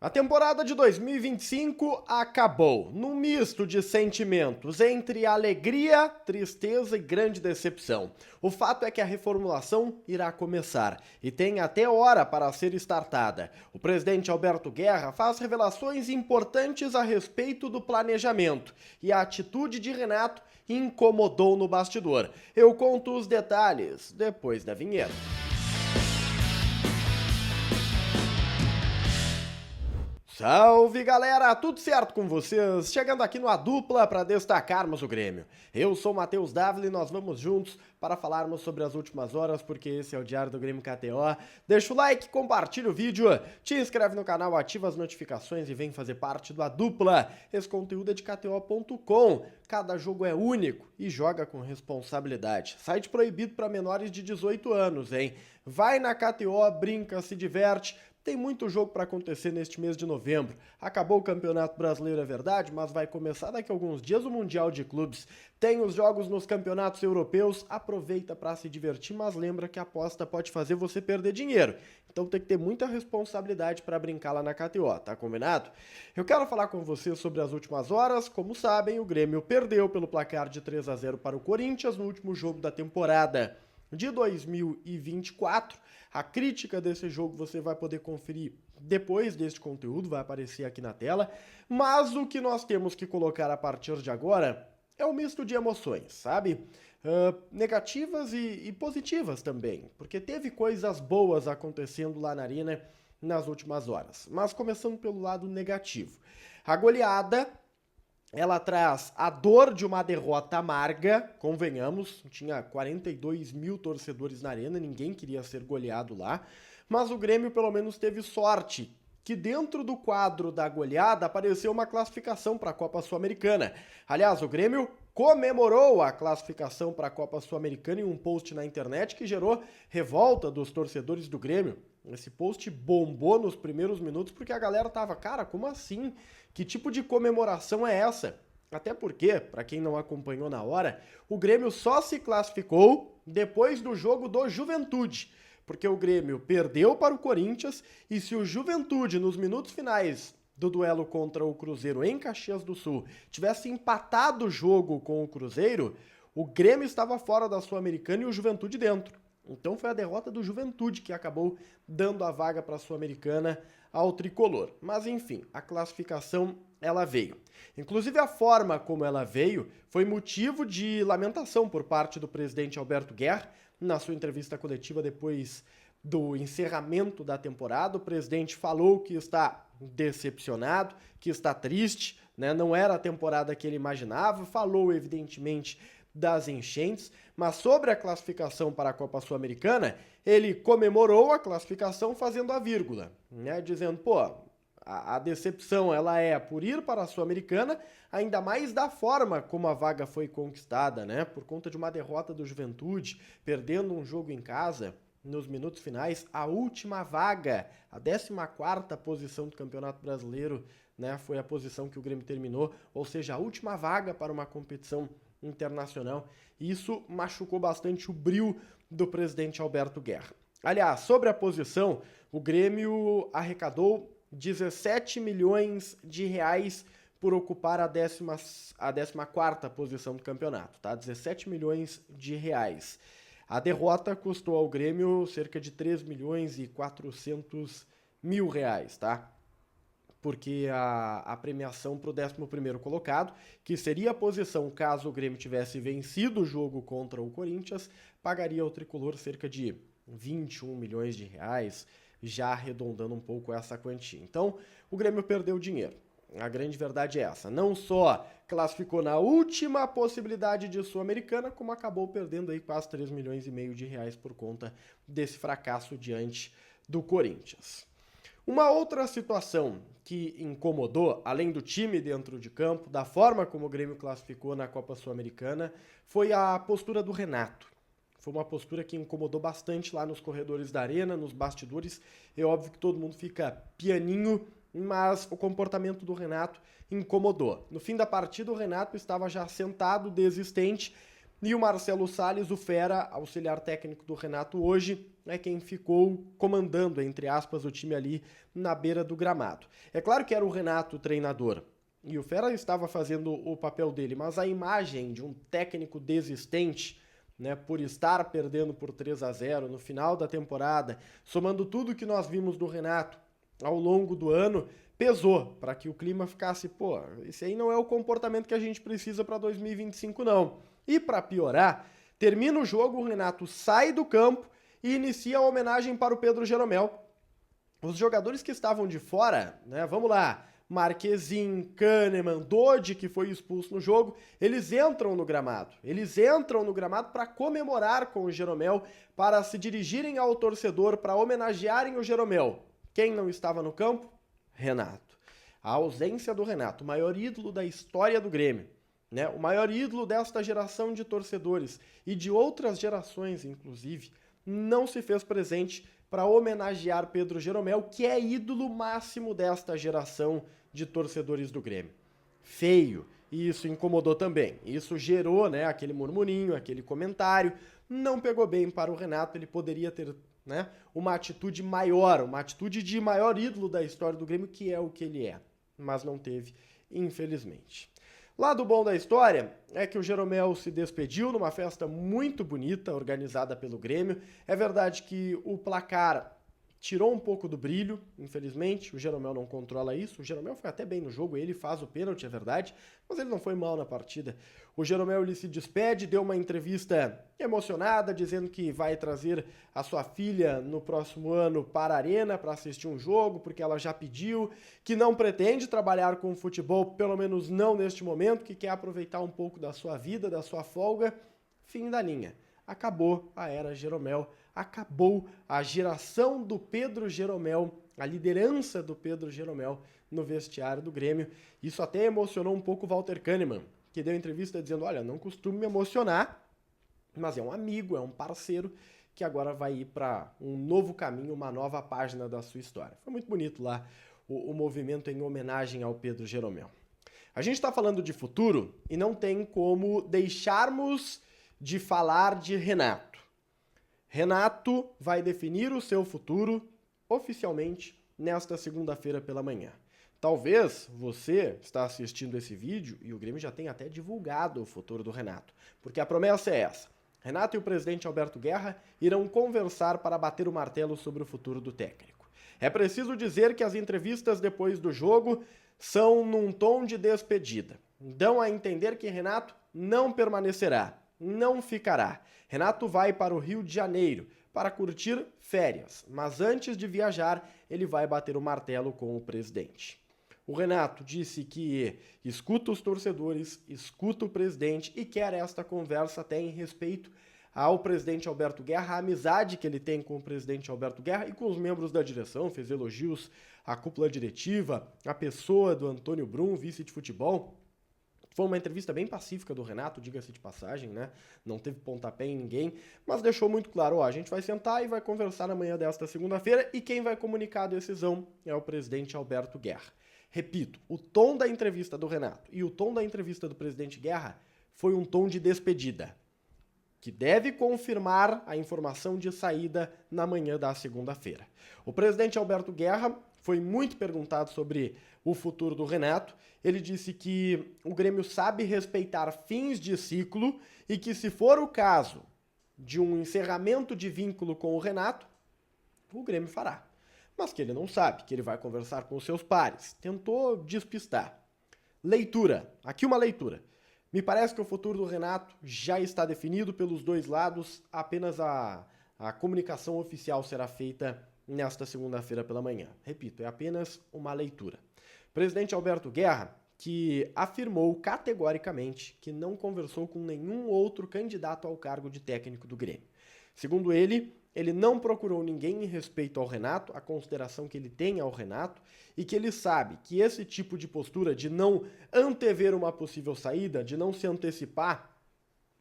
A temporada de 2025 acabou, num misto de sentimentos entre alegria, tristeza e grande decepção. O fato é que a reformulação irá começar e tem até hora para ser startada. O presidente Alberto Guerra faz revelações importantes a respeito do planejamento e a atitude de Renato incomodou no bastidor. Eu conto os detalhes depois da vinheta. Salve galera, tudo certo com vocês? Chegando aqui no A Dupla para destacarmos o Grêmio. Eu sou o Matheus Dávila e nós vamos juntos para falarmos sobre as últimas horas, porque esse é o Diário do Grêmio KTO. Deixa o like, compartilha o vídeo, te inscreve no canal, ativa as notificações e vem fazer parte do A Dupla. Esse conteúdo é de KTO.com, cada jogo é único e joga com responsabilidade. Site proibido para menores de 18 anos, hein? Vai na KTO, brinca, se diverte. Tem muito jogo para acontecer neste mês de novembro. Acabou o Campeonato Brasileiro, é verdade, mas vai começar daqui a alguns dias o Mundial de Clubes. Tem os jogos nos campeonatos europeus, aproveita para se divertir, mas lembra que a aposta pode fazer você perder dinheiro. Então tem que ter muita responsabilidade para brincar lá na KTO, tá combinado? Eu quero falar com você sobre as últimas horas. Como sabem, o Grêmio perdeu pelo placar de 3-0 para o Corinthians no último jogo da temporada de 2024. A crítica desse jogo você vai poder conferir depois deste conteúdo, vai aparecer aqui na tela, mas o que nós temos que colocar a partir de agora é um misto de emoções, sabe? Negativas e positivas também, porque teve coisas boas acontecendo lá na arena nas últimas horas. Mas começando pelo lado negativo. A goleada, ela traz a dor de uma derrota amarga, convenhamos, tinha 42 mil torcedores na arena, ninguém queria ser goleado lá, mas o Grêmio pelo menos teve sorte, que dentro do quadro da goleada apareceu uma classificação para a Copa Sul-Americana. Aliás, o Grêmio comemorou a classificação para a Copa Sul-Americana em um post na internet que gerou revolta dos torcedores do Grêmio. Esse post bombou nos primeiros minutos porque a galera tava, cara, como assim? Que tipo de comemoração é essa? Até porque, para quem não acompanhou na hora, o Grêmio só se classificou depois do jogo do Juventude, porque o Grêmio perdeu para o Corinthians e se o Juventude nos minutos finais do duelo contra o Cruzeiro em Caxias do Sul tivesse empatado o jogo com o Cruzeiro, o Grêmio estava fora da Sul-Americana e o Juventude dentro. Então foi a derrota do Juventude que acabou dando a vaga para a Sul-Americana ao tricolor. Mas enfim, a classificação ela veio. Inclusive a forma como ela veio foi motivo de lamentação por parte do presidente Alberto Guerra. Na sua entrevista coletiva depois do encerramento da temporada, o presidente falou que está decepcionado, que está triste, né? Não era a temporada que ele imaginava, falou evidentemente das enchentes, mas sobre a classificação para a Copa Sul-Americana, ele comemorou a classificação fazendo a vírgula, né? Dizendo, pô, a decepção ela é por ir para a Sul-Americana, ainda mais da forma como a vaga foi conquistada, né? Por conta de uma derrota do Juventude, perdendo um jogo em casa nos minutos finais, a última vaga, a 14ª posição do Campeonato Brasileiro, né? Foi a posição que o Grêmio terminou, ou seja, a última vaga para uma competição internacional. Isso machucou bastante o brio do presidente Alberto Guerra. Aliás, sobre a posição, o Grêmio arrecadou 17 milhões de reais por ocupar a 14ª posição do campeonato, tá? 17 milhões de reais. A derrota custou ao Grêmio cerca de 3 milhões e 400 mil reais, tá? Porque a premiação para o 11º colocado, que seria a posição caso o Grêmio tivesse vencido o jogo contra o Corinthians, pagaria ao tricolor cerca de 21 milhões de reais, já arredondando um pouco essa quantia. Então, o Grêmio perdeu dinheiro. A grande verdade é essa. Não só classificou na última possibilidade de Sul-Americana, como acabou perdendo aí quase 3 milhões e meio de reais por conta desse fracasso diante do Corinthians. Uma outra situação que incomodou, além do time dentro de campo, da forma como o Grêmio classificou na Copa Sul-Americana, foi a postura do Renato. Foi uma postura que incomodou bastante lá nos corredores da arena, nos bastidores. É óbvio que todo mundo fica pianinho, mas o comportamento do Renato incomodou. No fim da partida, o Renato estava já sentado, desistente, e o Marcelo Salles, o fera, auxiliar técnico do Renato hoje, é quem ficou comandando, entre aspas, o time ali na beira do gramado. É claro que era o Renato o treinador, e o Fera estava fazendo o papel dele, mas a imagem de um técnico desistente, né, por estar perdendo por 3-0 no final da temporada, somando tudo que nós vimos do Renato ao longo do ano, pesou para que o clima ficasse, pô, esse aí não é o comportamento que a gente precisa para 2025 não. E para piorar, termina o jogo, o Renato sai do campo e inicia a homenagem para o Pedro Jeromel. Os jogadores que estavam de fora, né, vamos lá, Marquezin, Kahneman, Dodi, que foi expulso no jogo, eles entram no gramado. Eles entram no gramado para comemorar com o Jeromel, para se dirigirem ao torcedor, para homenagearem o Jeromel. Quem não estava no campo? Renato. A ausência do Renato, o maior ídolo da história do Grêmio, né? O maior ídolo desta geração de torcedores e de outras gerações, inclusive, não se fez presente para homenagear Pedro Jeromel, que é ídolo máximo desta geração de torcedores do Grêmio. Feio, e isso incomodou também. Isso gerou, né, aquele murmurinho, aquele comentário. Não pegou bem para o Renato, ele poderia ter, né, uma atitude maior, uma atitude de maior ídolo da história do Grêmio, que é o que ele é, mas não teve, infelizmente. Lado bom da história é que o Jeromel se despediu numa festa muito bonita, organizada pelo Grêmio. É verdade que o placar tirou um pouco do brilho, infelizmente, o Jeromel não controla isso. O Jeromel foi até bem no jogo, ele faz o pênalti, é verdade, mas ele não foi mal na partida. O Jeromel, ele se despede, deu uma entrevista emocionada, dizendo que vai trazer a sua filha no próximo ano para a Arena para assistir um jogo, porque ela já pediu, que não pretende trabalhar com futebol, pelo menos não neste momento, que quer aproveitar um pouco da sua vida, da sua folga. Fim da linha. Acabou a era Jeromel, acabou a geração do Pedro Jeromel, a liderança do Pedro Jeromel no vestiário do Grêmio. Isso até emocionou um pouco o Walter Kahneman, que deu entrevista dizendo, olha, não costumo me emocionar, mas é um amigo, é um parceiro que agora vai ir para um novo caminho, uma nova página da sua história. Foi muito bonito lá o movimento em homenagem ao Pedro Jeromel. A gente está falando de futuro e não tem como deixarmos de falar de Renato. Renato vai definir o seu futuro oficialmente nesta segunda-feira pela manhã. Talvez você está assistindo esse vídeo e o Grêmio já tenha até divulgado o futuro do Renato, porque a promessa é essa. Renato e o presidente Alberto Guerra irão conversar para bater o martelo sobre o futuro do técnico. É preciso dizer que as entrevistas depois do jogo são num tom de despedida. Dão a entender que Renato não permanecerá, não ficará. Renato vai para o Rio de Janeiro para curtir férias, mas antes de viajar, ele vai bater o martelo com o presidente. O Renato disse que escuta os torcedores, escuta o presidente e quer esta conversa até em respeito ao presidente Alberto Guerra, a amizade que ele tem com o presidente Alberto Guerra e com os membros da direção, fez elogios à cúpula diretiva, à pessoa do Antônio Brum, vice de futebol. Foi uma entrevista bem pacífica do Renato, diga-se de passagem, né? Não teve pontapé em ninguém, mas deixou muito claro, ó, a gente vai sentar e vai conversar na manhã desta segunda-feira e quem vai comunicar a decisão é o presidente Alberto Guerra. Repito, o tom da entrevista do Renato e o tom da entrevista do presidente Guerra foi um tom de despedida, que deve confirmar a informação de saída na manhã da segunda-feira. O presidente Alberto Guerra foi muito perguntado sobre o futuro do Renato. Ele disse que o Grêmio sabe respeitar fins de ciclo e que, se for o caso de um encerramento de vínculo com o Renato, o Grêmio fará. Mas que ele não sabe, que ele vai conversar com os seus pares. Tentou despistar. Leitura. Aqui uma leitura. Me parece que o futuro do Renato já está definido pelos dois lados, apenas a comunicação oficial será feita nesta segunda-feira pela manhã. Repito, é apenas uma leitura. Presidente Alberto Guerra, que afirmou categoricamente que não conversou com nenhum outro candidato ao cargo de técnico do Grêmio. Segundo ele não procurou ninguém em respeito ao Renato, a consideração que ele tem ao Renato, e que ele sabe que esse tipo de postura de não antever uma possível saída, de não se antecipar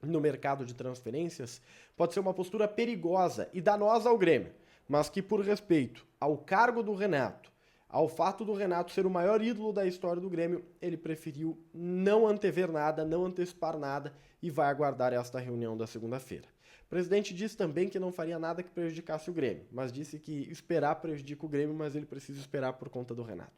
no mercado de transferências, pode ser uma postura perigosa e danosa ao Grêmio, mas que, por respeito ao cargo do Renato, ao fato do Renato ser o maior ídolo da história do Grêmio, ele preferiu não antever nada, não antecipar nada e vai aguardar esta reunião da segunda-feira. O presidente disse também que não faria nada que prejudicasse o Grêmio, mas disse que esperar prejudica o Grêmio, mas ele precisa esperar por conta do Renato.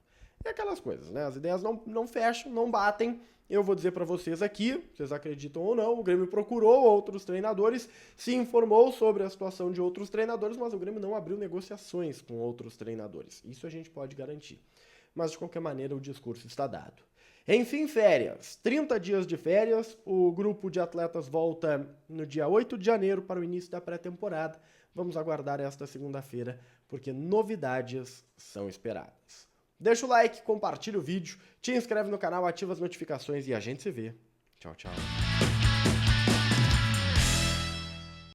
E aquelas coisas, né? As ideias não fecham, não batem. Eu vou dizer para vocês aqui, vocês acreditam ou não, o Grêmio procurou outros treinadores, se informou sobre a situação de outros treinadores, mas o Grêmio não abriu negociações com outros treinadores. Isso a gente pode garantir. Mas, de qualquer maneira, o discurso está dado. Enfim, férias. 30 dias de férias. O grupo de atletas volta no dia 8 de janeiro para o início da pré-temporada. Vamos aguardar esta segunda-feira, porque novidades são esperadas. Deixa o like, compartilha o vídeo, te inscreve no canal, ativa as notificações e a gente se vê. Tchau, tchau.